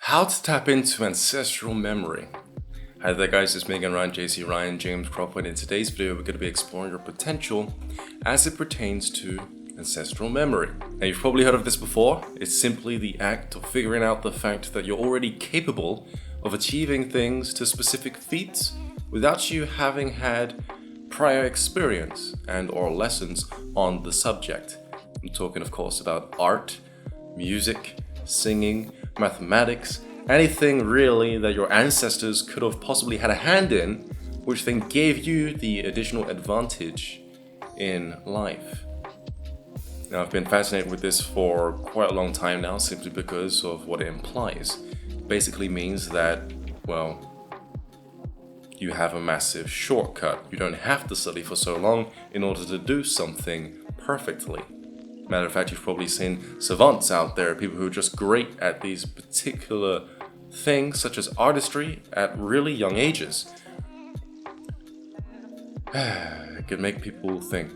How to tap into ancestral memory. Hi there guys, it's Megan Ryan, JC Ryan, James Crawford. In today's video, we're going to be exploring your potential as it pertains to ancestral memory. Now you've probably heard of this before. It's simply the act of figuring out the fact that you're already capable of achieving things to specific feats without you having had prior experience and or lessons on the subject. I'm talking of course about art, music, singing, mathematics, anything really that your ancestors could have possibly had a hand in, which then gave you the additional advantage in life. Now, I've been fascinated with this for quite a long time now, simply because of what it implies. It basically means that, well, you have a massive shortcut. You don't have to study for so long in order to do something perfectly. Matter of fact, you've probably seen savants out there, people who are just great at these particular things, such as artistry, at really young ages. It can make people think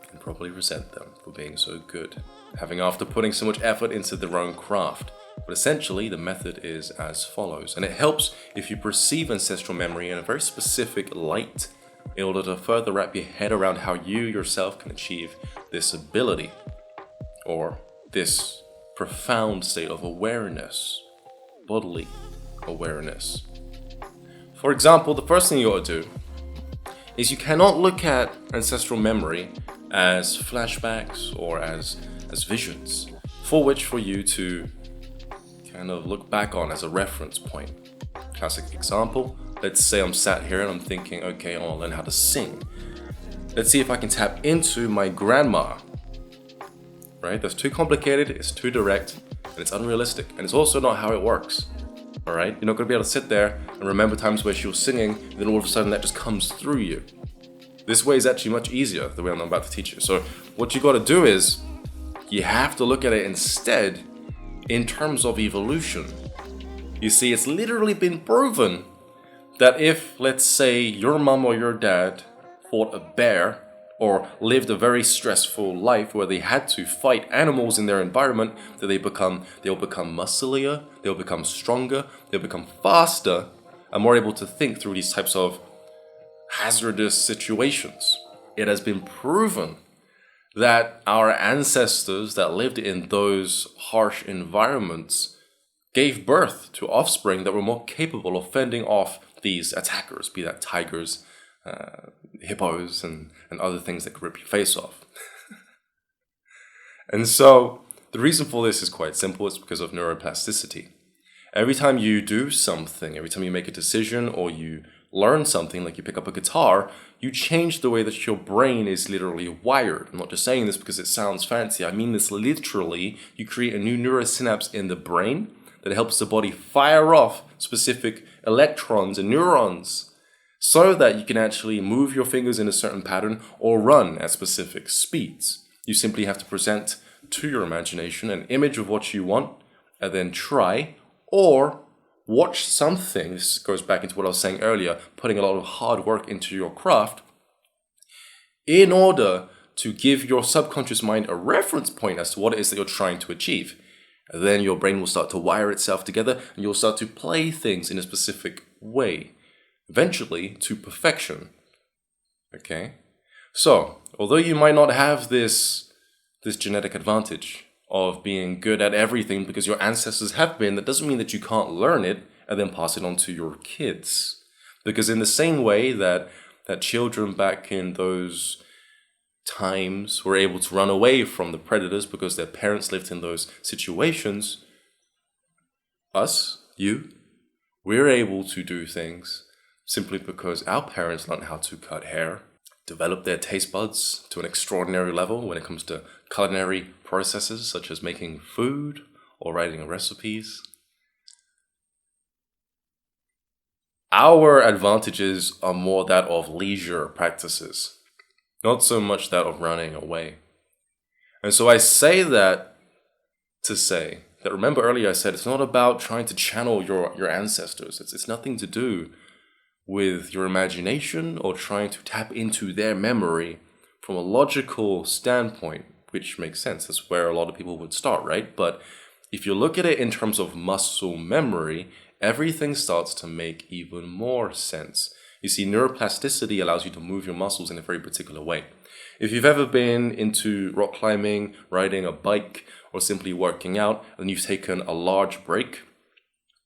and probably resent them for being so good, after putting so much effort into their own craft. But essentially, the method is as follows, and it helps if you perceive ancestral memory in a very specific light, in order to further wrap your head around how you yourself can achieve this ability, or this profound state of awareness, bodily awareness. For example, the first thing you ought to do is you cannot look at ancestral memory as flashbacks or as visions, for you to kind of look back on as a reference point. Classic example. Let's say I'm sat here and I'm thinking, okay, I want to learn how to sing. Let's see if I can tap into my grandma. Right? That's too complicated, it's too direct, and it's unrealistic. And it's also not how it works. Alright? You're not going to be able to sit there and remember times where she was singing, and then all of a sudden that just comes through you. This way is actually much easier, the way I'm about to teach you. So what you got to do is, you have to look at it instead in terms of evolution. You see, it's literally been proven that if, let's say, your mom or your dad fought a bear or lived a very stressful life where they had to fight animals in their environment, that they'll become musclier, they'll become stronger, they'll become faster, and more able to think through these types of hazardous situations. It has been proven that our ancestors that lived in those harsh environments gave birth to offspring that were more capable of fending off these attackers, be that tigers, hippos, and other things that could rip your face off. And so, the reason for this is quite simple. It's because of neuroplasticity. Every time you do something, every time you make a decision or you learn something, like you pick up a guitar, you change the way that your brain is literally wired. I'm not just saying this because it sounds fancy. I mean this literally. You create a new neurosynapse in the brain that helps the body fire off specific electrons and neurons so that you can actually move your fingers in a certain pattern or run at specific speeds. You simply have to present to your imagination an image of what you want and then try or watch something. This goes back into what I was saying earlier, putting a lot of hard work into your craft in order to give your subconscious mind a reference point as to what it is that you're trying to achieve. And then your brain will start to wire itself together and you'll start to play things in a specific way, eventually to perfection. Okay? So, although you might not have this genetic advantage of being good at everything because your ancestors have been, that doesn't mean that you can't learn it and then pass it on to your kids. Because in the same way that children back in those times were able to run away from the predators because their parents lived in those situations, we're able to do things simply because our parents learned how to cut hair, develop their taste buds to an extraordinary level when it comes to culinary processes such as making food or writing recipes. Our advantages are more that of leisure practices, not so much that of running away. And so I say that to say that, remember earlier I said it's not about trying to channel your ancestors. It's nothing to do with your imagination or trying to tap into their memory from a logical standpoint, which makes sense. That's where a lot of people would start, right? But If you look at it in terms of muscle memory, everything starts to make even more sense. You see, neuroplasticity allows you to move your muscles in a very particular way. If you've ever been into rock climbing, riding a bike, or simply working out, and you've taken a large break,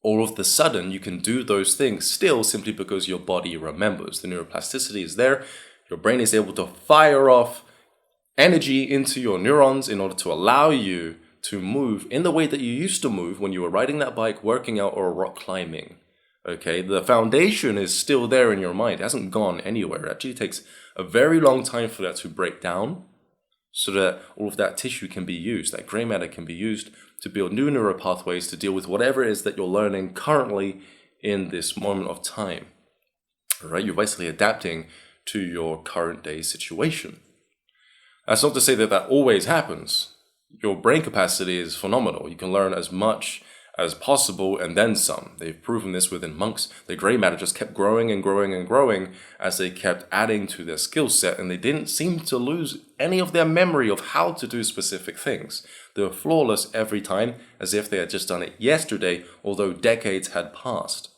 all of a sudden you can do those things still simply because your body remembers. The neuroplasticity is there. Your brain is able to fire off energy into your neurons in order to allow you to move in the way that you used to move when you were riding that bike, working out, or rock climbing. Okay, the foundation is still there in your mind. It hasn't gone anywhere. It actually takes a very long time for that to break down so that all of that tissue can be used, that gray matter can be used to build new neural pathways to deal with whatever it is that you're learning currently in this moment of time. All right, you're basically adapting to your current day situation. That's not to say that that always happens. Your brain capacity is phenomenal. You can learn as much as possible and then some. They've proven this within monks. The gray matter just kept growing and growing and growing as they kept adding to their skill set, and they didn't seem to lose any of their memory of how to do specific things. They were flawless every time, as if they had just done it yesterday, although decades had passed.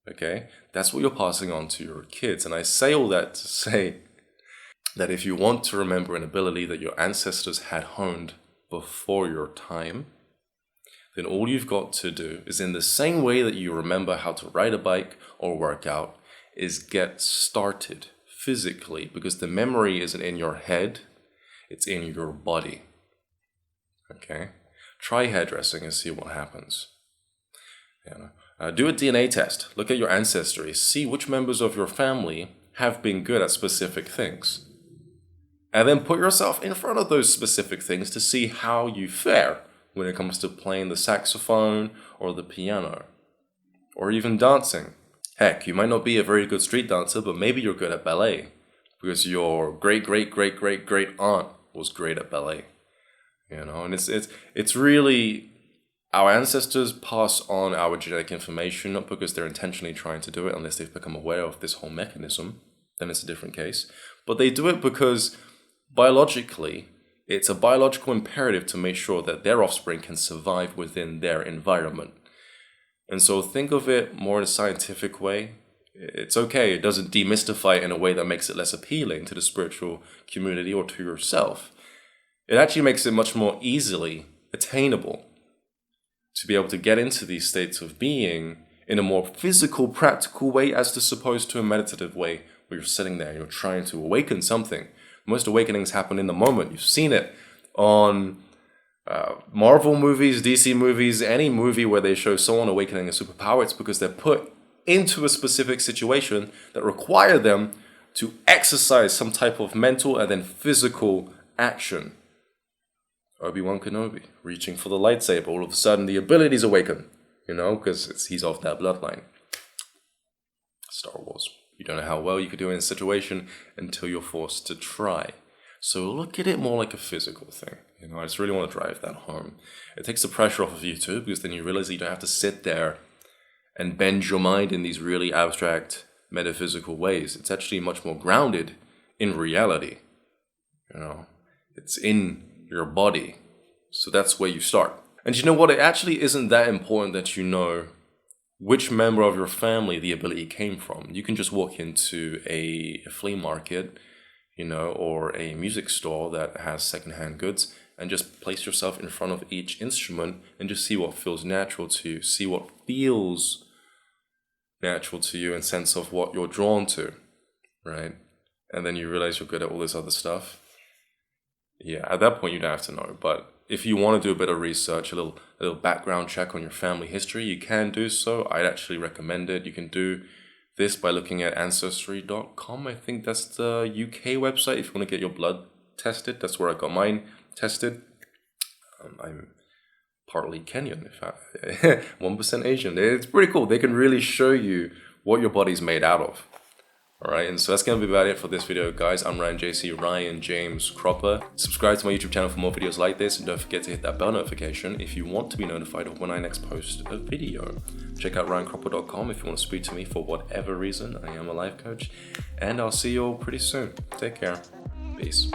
Okay? That's what you're passing on to your kids. And I say all that to say that if you want to remember an ability that your ancestors had honed before your time, then all you've got to do is, in the same way that you remember how to ride a bike or work out, is get started physically, because the memory isn't in your head, it's in your body. Okay? Try hairdressing and see what happens. Do a DNA test. Look at your ancestry. See which members of your family have been good at specific things. And then put yourself in front of those specific things to see how you fare when it comes to playing the saxophone or the piano, or even dancing. Heck, you might not be a very good street dancer, but maybe you're good at ballet because your great aunt was great at ballet. And it's really, our ancestors pass on our genetic information, not because they're intentionally trying to do it, unless they've become aware of this whole mechanism, then it's a different case. But they do it because biologically, it's a biological imperative to make sure that their offspring can survive within their environment. And so think of it more in a scientific way. It's okay, it doesn't demystify it in a way that makes it less appealing to the spiritual community or to yourself. It actually makes it much more easily attainable to be able to get into these states of being in a more physical, practical way as opposed to a meditative way where you're sitting there and you're trying to awaken something. Most awakenings happen in the moment. You've seen it on Marvel movies, DC movies, any movie where they show someone awakening a superpower. It's because they're put into a specific situation that require them to exercise some type of mental and then physical action. Obi-Wan Kenobi, reaching for the lightsaber, all of a sudden the abilities awaken, because he's of that bloodline. Star Wars. You don't know how well you could do in a situation until you're forced to try. So look at it more like a physical thing. I just really want to drive that home. It takes the pressure off of you too, because then you realize that you don't have to sit there and bend your mind in these really abstract metaphysical ways. It's actually much more grounded in reality. It's in your body. So that's where you start. And you know what? It actually isn't that important that you know which member of your family the ability came from. You can just walk into a flea market, or a music store that has secondhand goods and just place yourself in front of each instrument and just see what feels natural to you. See what feels natural to you in sense of what you're drawn to, right? And then you realize you're good at all this other stuff. Yeah, at that point you don't have to know. But if you want to do a bit of research, a little background check on your family history, you can do so. I'd actually recommend it. You can do this by looking at Ancestry.com. I think that's the UK website if you want to get your blood tested. That's where I got mine tested. I'm partly Kenyan, in fact. 1% Asian. It's pretty cool. They can really show you what your body's made out of. Alright, and so that's going to be about it for this video, guys. I'm Ryan JC, Ryan James Cropper. Subscribe to my YouTube channel for more videos like this, and don't forget to hit that bell notification if you want to be notified of when I next post a video. Check out ryancropper.com if you want to speak to me for whatever reason. I am a life coach, and I'll see you all pretty soon. Take care. Peace.